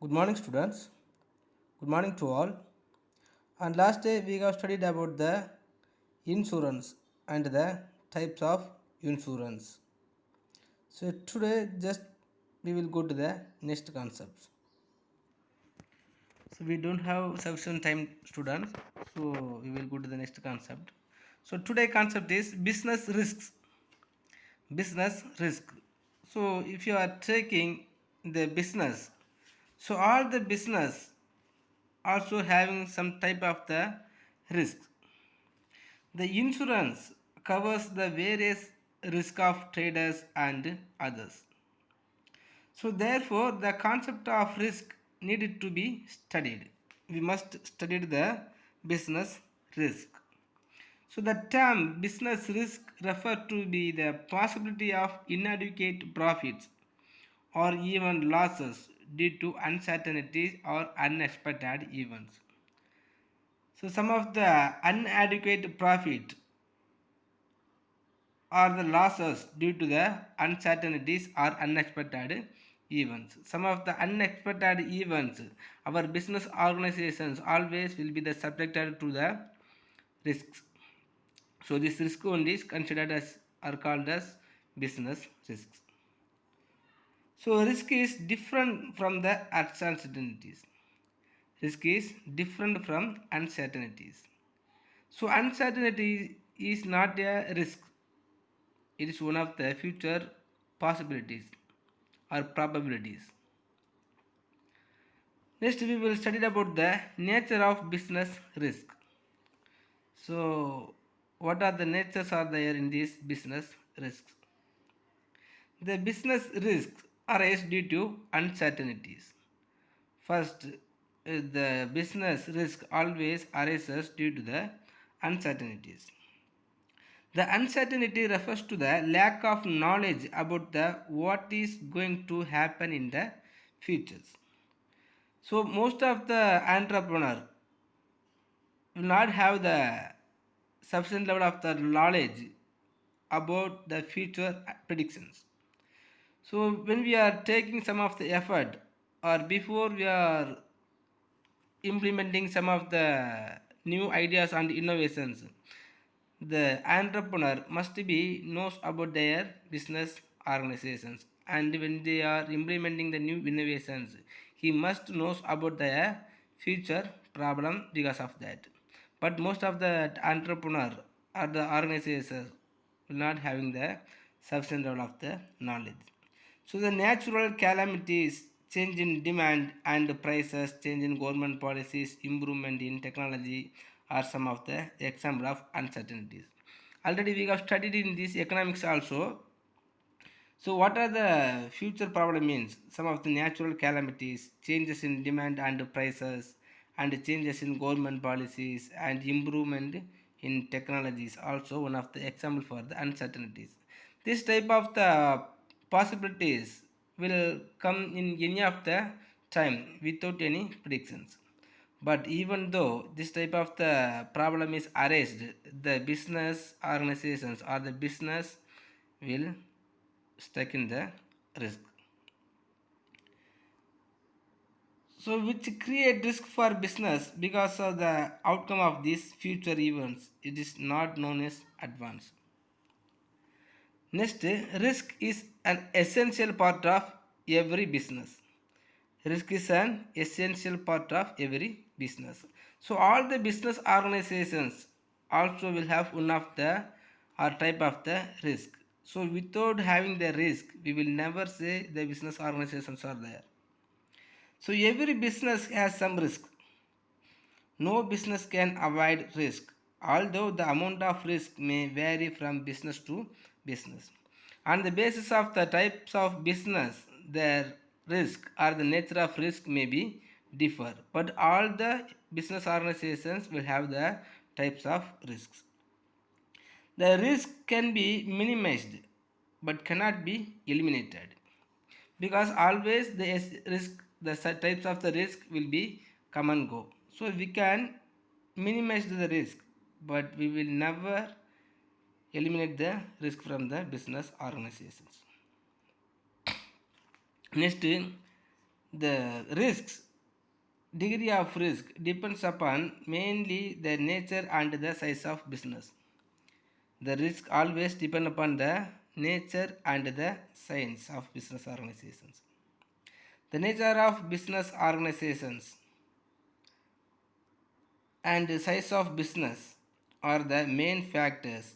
Good morning, students. Good morning to all. And last day we have studied about the insurance and the types of insurance. So today just we will go to the next concepts. So we don't have sufficient time, students. So we will go to the next concept. So today concept is business risks. Business risk. So if you are taking the business, so all the business also having some type of the risk. The insurance covers the various risk of traders and others. So therefore the concept of risk needed to be studied. We must study the business risk. So the term business risk refer to be the possibility of inadequate profits or even losses due to uncertainties or unexpected events. So some of the inadequate profit are the losses due to the uncertainties or unexpected events. Some of the unexpected events, our business organizations always will be the subjected to the risks. So this risk only is considered as are called as business risks. So risk is different from the uncertainties. Risk is different from uncertainties. So uncertainty is not a risk. It is one of the future possibilities or probabilities. Next we will study about the nature of business risk. So what are the natures are there in these business risks? The business risks arise due to uncertainties. First, the business risk always arises due to the uncertainties. The uncertainty refers to the lack of knowledge about the what is going to happen in the futures. So most of the entrepreneur will not have the sufficient level of the knowledge about the future predictions. So when we are taking some of the effort or before we are implementing some of the new ideas and innovations, the entrepreneur must be knows about their business organizations, and when they are implementing the new innovations he must knows about their future problem because of that. But most of the entrepreneur or the organizations will not having the sufficient level of the knowledge. So the natural calamities, change in demand and prices, change in government policies, improvement in technology are some of the example of uncertainties. Already we have studied in this economics also. So what are the future problem means? Some of the natural calamities, changes in demand and prices, and changes in government policies and improvement in technologies also one of the example for the uncertainties. This type of the possibilities will come in any of the time without any predictions. But even though this type of the problem is arranged, the business organizations or the business will stuck in the risk. So which create risk for business because of the outcome of these future events. It is not known as advance. Next, risk is an essential part of every business. Risk is an essential part of every business. So all the business organizations also will have one of the or type of the risk. So without having the risk, we will never say the business organizations are there. So every business has some risk. No business can avoid risk, although the amount of risk may vary from business to business. On the basis of the types of business, their risk or the nature of risk may be differ, but all the business organizations will have the types of risks. The risk can be minimized but cannot be eliminated because always the risk the types of the risk will be come and go. So we can minimize the risk but we will never eliminate the risk from the business organizations. Next, The risks, degree of risk depends upon mainly the nature and the size of business. The risk always depend upon the nature and the size of business organizations. The nature of business organizations and the size of business are the main factors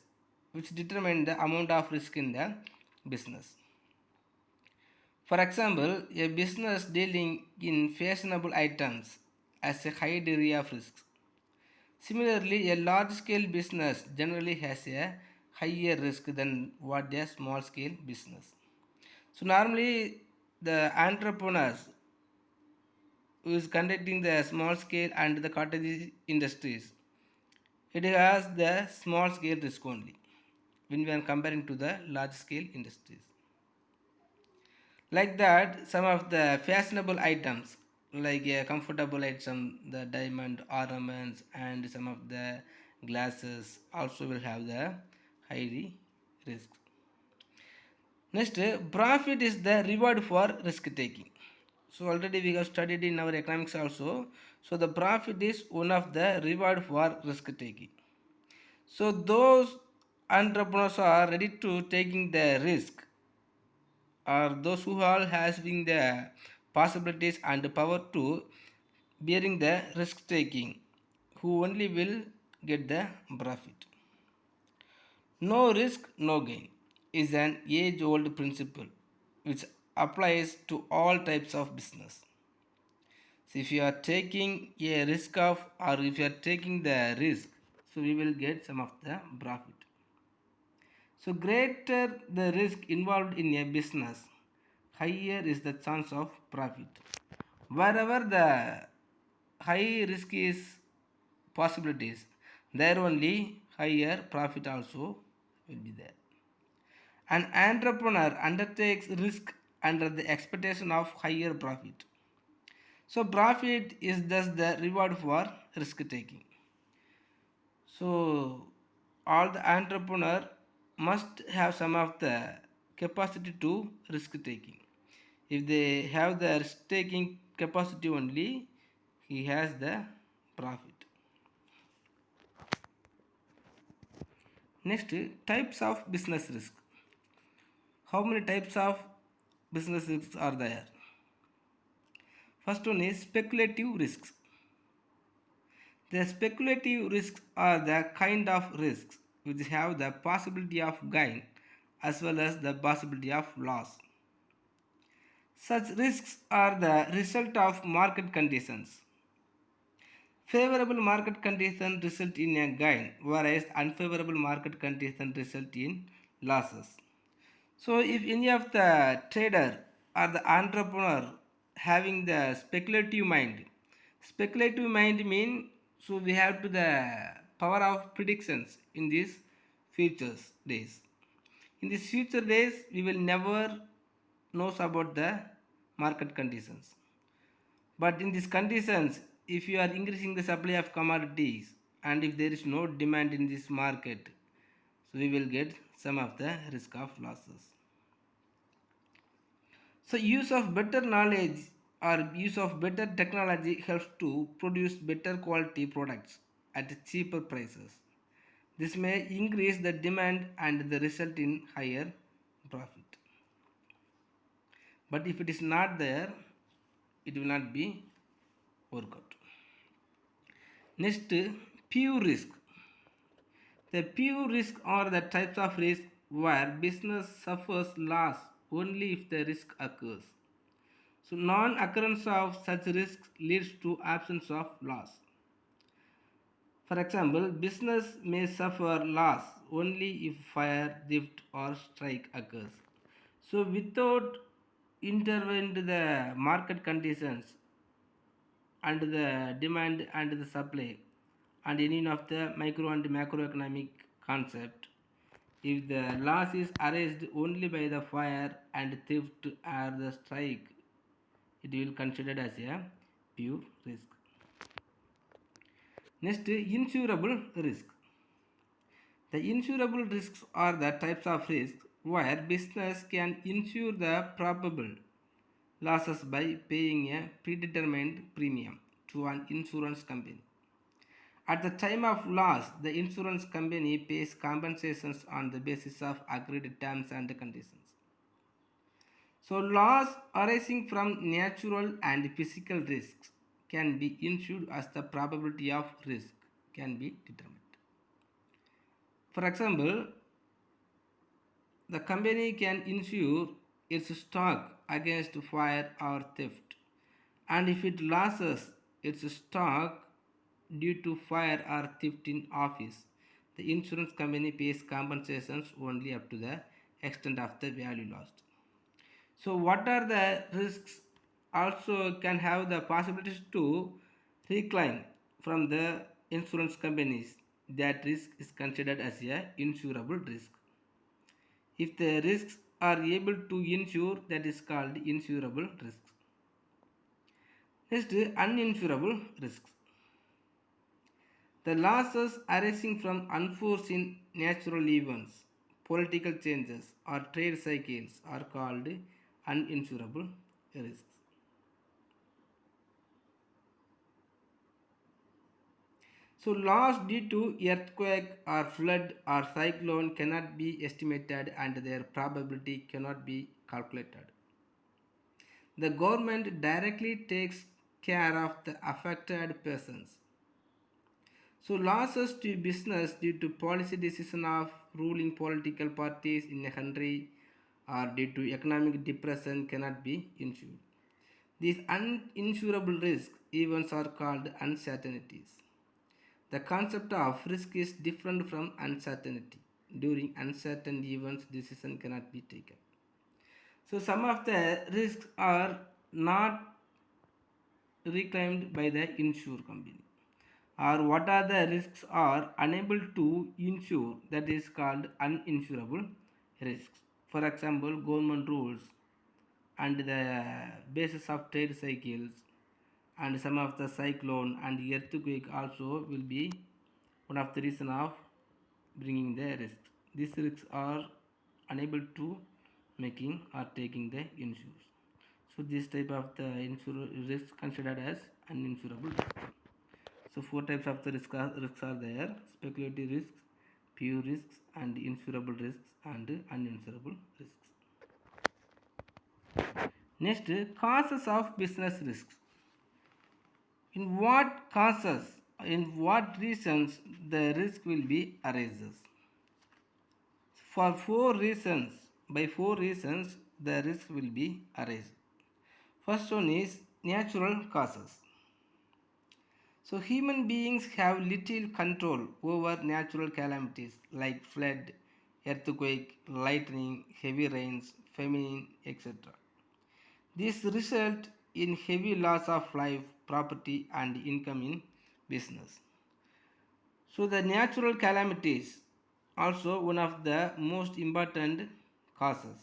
which determine the amount of risk in the business. For example, a business dealing in fashionable items has a high degree of risk. Similarly, a large scale business generally has a higher risk than what a small scale business. So normally the entrepreneurs who is conducting the small scale and the cottage industries, it has the small scale risk only when we are comparing to the large scale industries. Like that, some of the fashionable items like a comfortable item, the diamond ornaments and some of the glasses also will have the high risk. Next, profit is the reward for risk taking. So already we have studied in our economics also. So the profit is one of the reward for risk taking. So those entrepreneurs are ready to taking the risk, or those who all having the possibilities and power to bearing the risk taking, who only will get the profit. No risk, no gain is an age old principle which applies to all types of business. So if you are taking a risk of, or if you are taking the risk, so we will get some of the profit. So greater the risk involved in a business, higher is the chance of profit. Wherever the high risk is possibilities, there only higher profit also will be there. An entrepreneur undertakes risk under the expectation of higher profit. So profit is thus the reward for risk taking. So all the entrepreneur must have some of the capacity to risk taking. If they have the risk taking capacity only, he has the profit. Next, types of business risk. How many types of business risks are there? First one is speculative risks. The speculative risks are the kind of risks which have the possibility of gain as well as the possibility of loss. Such risks are the result of market conditions. Favorable market conditions result in a gain, whereas unfavorable market conditions result in losses. So, if any of the trader or the entrepreneur having the speculative mind mean, so we have to the power of predictions in these futures days. In these future days, we will never knows about the market conditions. But in these conditions, if you are increasing the supply of commodities and if there is no demand in this market, so we will get some of the risk of losses. So use of better knowledge or use of better technology helps to produce better quality products at cheaper prices. This may increase the demand and the result in higher profit. But if it is not there, it will not be work out. Next, pure risk. The pure risk are the types of risk where business suffers loss only if the risk occurs. So non-occurrence of such risks leads to absence of loss. For example, business may suffer loss only if fire, theft or strike occurs. So without intervened the market conditions and the demand and the supply and any of the micro and macroeconomic concept, if the loss is arised only by the fire and theft or the strike, it will considered as a pure risk. Next, insurable risk. The insurable risks are the types of risks where business can insure the probable losses by paying a predetermined premium to an insurance company. At the time of loss, the insurance company pays compensations on the basis of agreed terms and conditions. So, loss arising from natural and physical risks can be insured as the probability of risk can be determined. For example, the company can insure its stock against fire or theft, and if it loses its stock due to fire or theft in office, the insurance company pays compensations only up to the extent of the value lost. So, what are the risks? Also, can have the possibilities to reclaim from the insurance companies. That risk is considered as a insurable risk. If the risks are able to insure, that is called insurable risks. Next, uninsurable risks. The losses arising from unforeseen natural events, political changes, or trade cycles are called uninsurable risks. So, loss due to earthquake or flood or cyclone cannot be estimated and their probability cannot be calculated. The government directly takes care of the affected persons. So losses to business due to policy decision of ruling political parties in a country or due to economic depression cannot be insured. These uninsurable risk events are called uncertainties. The concept of risk is different from uncertainty. During uncertain events, decision cannot be taken. So some of the risks are not reclaimed by the insure company, or what are the risks are unable to insure, that is called uninsurable risks. For example, government rules and the basis of trade cycles, and some of the cyclone and earthquake also will be one of the reason of bringing the risk. These risks are unable to making or taking the insurance. So this type of the risk considered as uninsurable risk. So four types of the risks are there: speculative risks, pure risks, and insurable risks and uninsurable risks. Next, causes of business risks. In what causes, in what reasons the risk will be arises? For four reasons, by four reasons the risk will be arise. First one is natural causes. So human beings have little control over natural calamities like flood, earthquake, lightning, heavy rains, famine, etc. This result in heavy loss of life, property and income in business. So the natural calamities also one of the most important causes.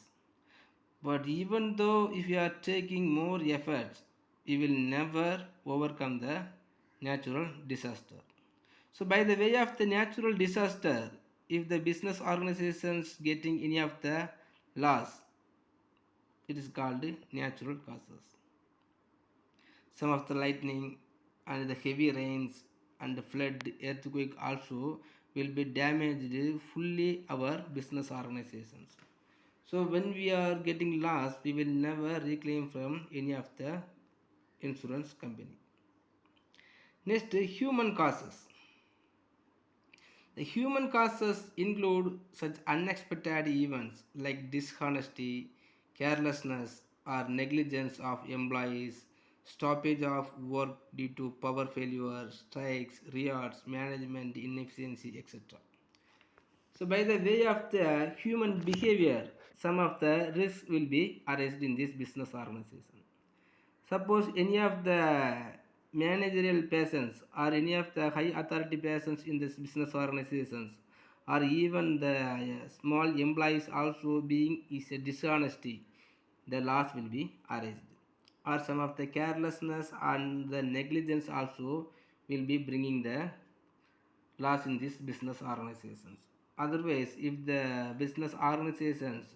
But even though if you are taking more efforts, you will never overcome the natural disaster. So by the way of the natural disaster, if the business organizations getting any of the loss, it is called natural causes. Some of the lightning and the heavy rains and the flood, earthquake also will be damaged fully our business organizations. So when we are getting lost, we will never reclaim from any of the insurance company. Next, human causes. The human causes include such unexpected events like dishonesty, carelessness, or negligence of employees, stoppage of work due to power failure, strikes, riots, management inefficiency, etc. So, by the way of the human behavior, some of the risks will be arised in this business organization. Suppose any of the managerial persons or any of the high authority persons in this business organizations or even the small employees also being is a dishonesty, the loss will be arised. Or some of the carelessness and the negligence also will be bringing the loss in these business organizations. Otherwise, if the business organizations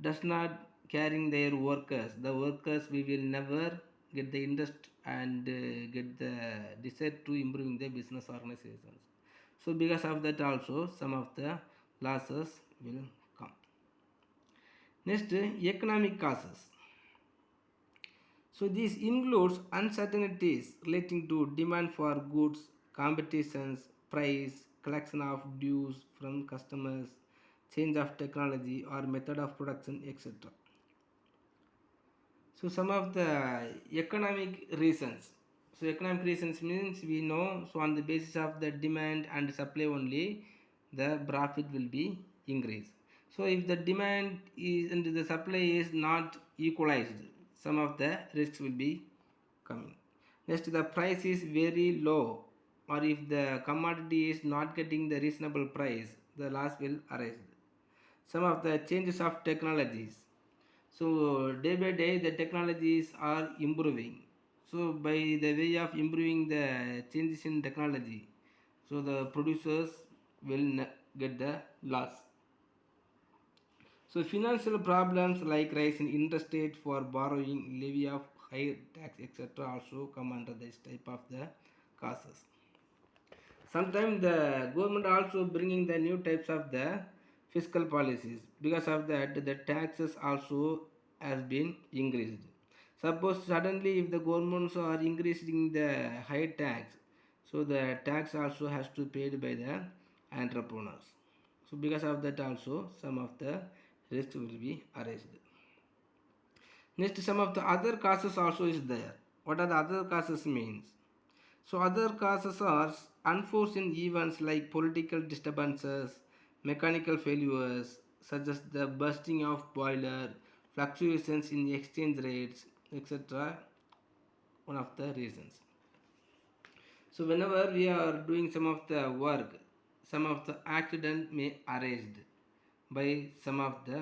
does not carrying their workers. The workers we will never get the interest and get the desire to improving the business organizations. So because of that also some of the losses will come. Next, economic causes. So this includes uncertainties relating to demand for goods, competitions, price, collection of dues from customers, change of technology or method of production, etc. So some of the economic reasons. So economic reasons means we know, so on the basis of the demand and supply only the profit will be increased. So if the demand is and the supply is not equalized, some of the risks will be coming. Next, the price is very low or if the commodity is not getting the reasonable price, the loss will arise. Some of the changes of technologies. So day by day the technologies are improving. So by the way of improving the changes in technology, so the producers will get the loss. So financial problems like rise in interest rate for borrowing, levy of higher tax, etc. also come under this type of the causes. Sometimes the government also bringing the new types of the fiscal policies. Because of that, the taxes also has been increased. Suppose suddenly if the governments are increasing the high tax, so the tax also has to be paid by the entrepreneurs. So because of that also some of the risk will be arised. Next, some of the other causes also is there. What are the other causes means? So other causes are unforeseen events like political disturbances, mechanical failures such as the bursting of boiler, fluctuations in exchange rates, etc. One of the reasons. So whenever we are doing some of the work, some of the accident may arise by some of the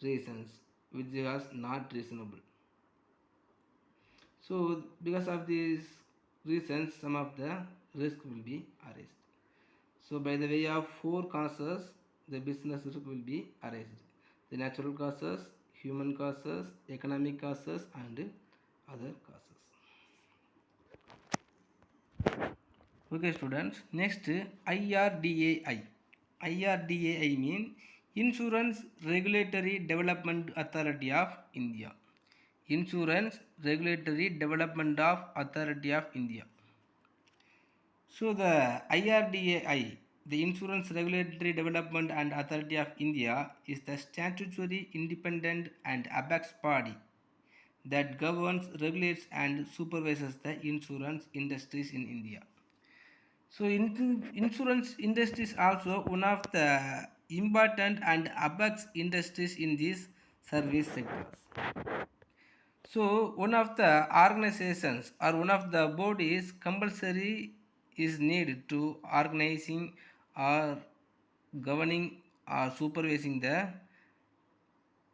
reasons which was not reasonable. So because of these reasons, some of the risk will be arised. So by the way of four causes, the business risk will be arised. The natural causes, human causes, economic causes and other causes. Okay students, next IRDAI. IRDAI means Insurance Regulatory Development Authority of India. Insurance Regulatory Development of Authority of India. So the IRDAI, the Insurance Regulatory Development and Authority of India, is the statutory independent and apex body that governs, regulates and supervises the insurance industries in India. So insurance industry is also one of the important and apex industries in these service sectors. So one of the organizations or one of the bodies compulsory is needed to organizing or governing or supervising the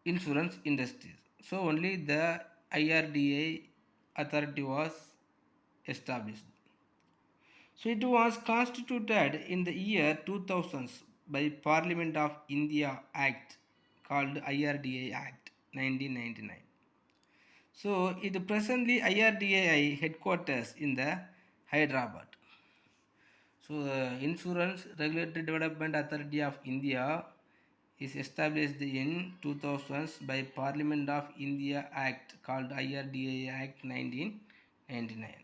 insurance industries. So only the IRDA authority was established. So it was constituted in the year 2000 by Parliament of India Act called IRDA Act 1999. So it presently IRDAI headquarters in the Hyderabad. So the Insurance Regulatory Development Authority of India is established in 2000 by Parliament of India Act called IRDAI Act 1999.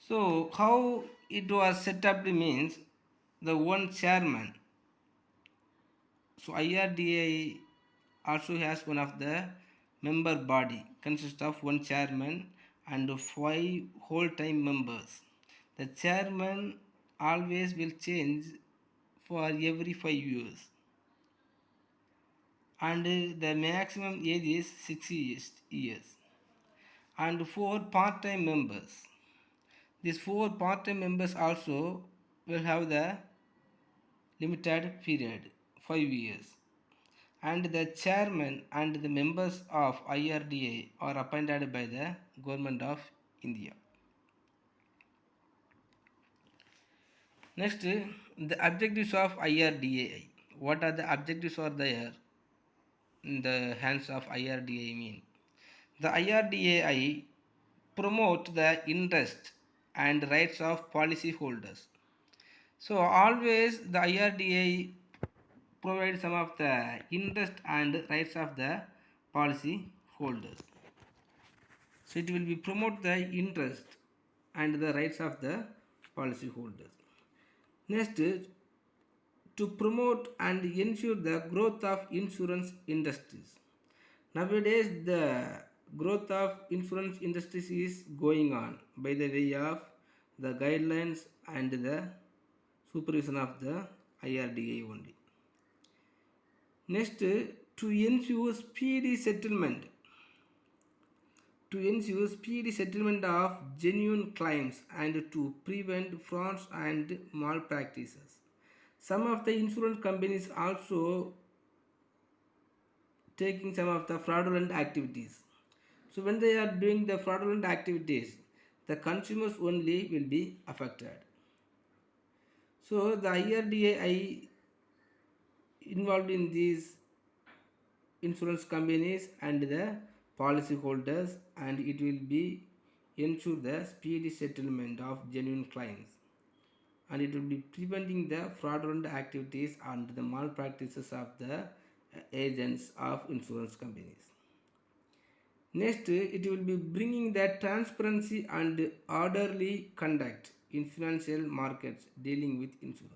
So how it was set up means the one chairman. So IRDA also has one of the member body consists of one chairman and five whole time members. The chairman always will change for every 5 years and the maximum age is 6 years and four part-time members. These four part-time members also will have the limited period 5 years and the chairman and the members of IRDA are appointed by the government of India. Next, the objectives of IRDA. What are the objectives are there? in the hands of IRDA mean. The IRDAI promote the interest and rights of policyholders. So always the IRDA provides some of the interest and rights of the policyholders. So it will be promote the interest and the rights of the policyholders. Next, to promote and ensure the growth of insurance industries. Nowadays, the growth of insurance industries is going on by the way of the guidelines and the supervision of the IRDA only. Next, to ensure speedy settlement of genuine claims and to prevent frauds and malpractices. Some of the insurance companies also taking some of the fraudulent activities. So when they are doing the fraudulent activities, the consumers only will be affected. So the IRDAI involved in these insurance companies and the policyholders, and it will be ensure the speedy settlement of genuine claims, and it will be preventing the fraudulent activities and the malpractices of the agents of insurance companies. Next, it will be bringing the transparency and orderly conduct in financial markets dealing with insurance.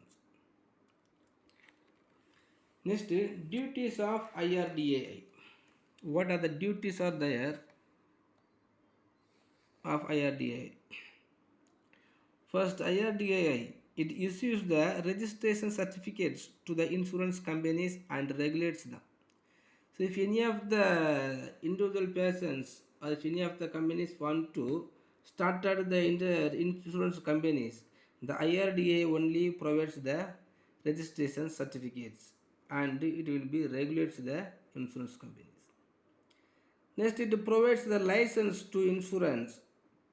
Next, duties of IRDAI. What are the duties are there of IRDAI? First, IRDAI, it issues the registration certificates to the insurance companies and regulates them. So if any of the individual persons or if any of the companies want to start at the insurance companies, the IRDA only provides the registration certificates and it will be regulates the insurance companies. Next, it provides the license to insurance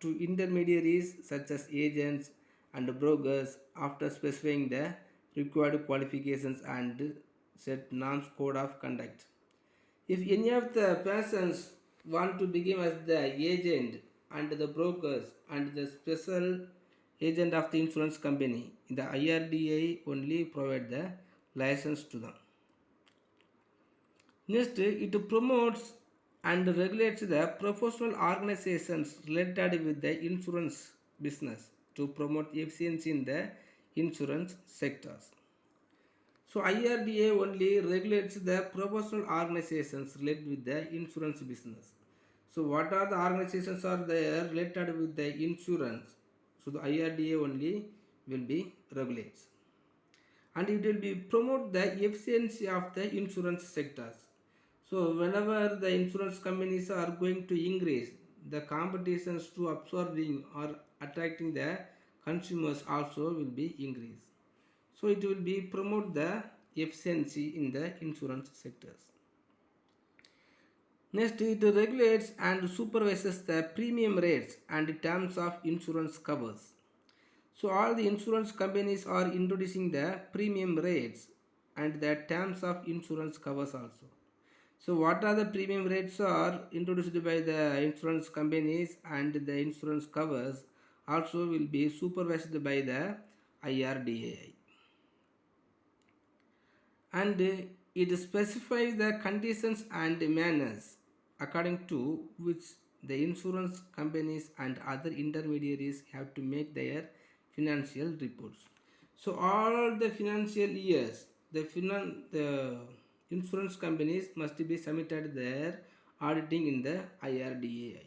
to intermediaries such as agents and brokers after specifying the required qualifications and set norms code of conduct. If any of the persons want to become as the agent and the brokers and the special agent of the insurance company, the IRDA only provide the license to them. Next, it promotes and regulates the professional organizations related with the insurance business to promote efficiency in the insurance sectors. So IRDA only regulates the professional organizations related with the insurance business. So what are the organizations are there related with the insurance? So the IRDA only will be regulates. And it will be promote the efficiency of the insurance sectors. So whenever the insurance companies are going to increase, the competitions to absorbing or attracting the consumers also will be increased. So it will be promote the efficiency in the insurance sectors. Next, it regulates and supervises the premium rates and terms of insurance covers. So all the insurance companies are introducing the premium rates and the terms of insurance covers also. So what are the premium rates are introduced by the insurance companies and the insurance covers also will be supervised by the IRDAI. And it specifies the conditions and manners according to which the insurance companies and other intermediaries have to make their financial reports. So all the financial years, the insurance companies must be submitted their auditing in the IRDAI.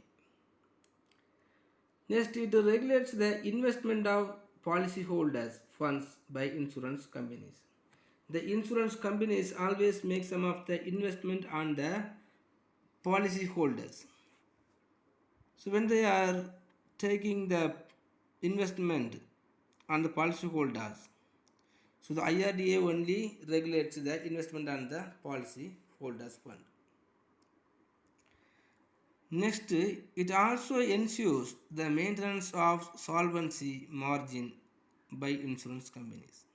Next, it regulates the investment of policyholders' funds by insurance companies. The insurance companies always make some of the investment on the policyholders. So when they are taking the investment on the policyholders, so the IRDA only regulates the investment on the policyholders fund. Next, it also ensures the maintenance of solvency margin by insurance companies.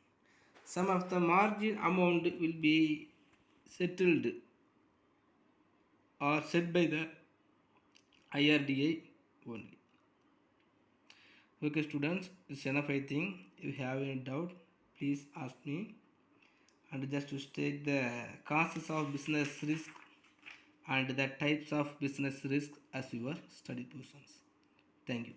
Some of the margin amount will be settled are set by the IRDA only. Okay, students, it's enough. I think if you have any doubt, please ask me. And just to state the causes of business risk and the types of business risk as your study portions. Thank you.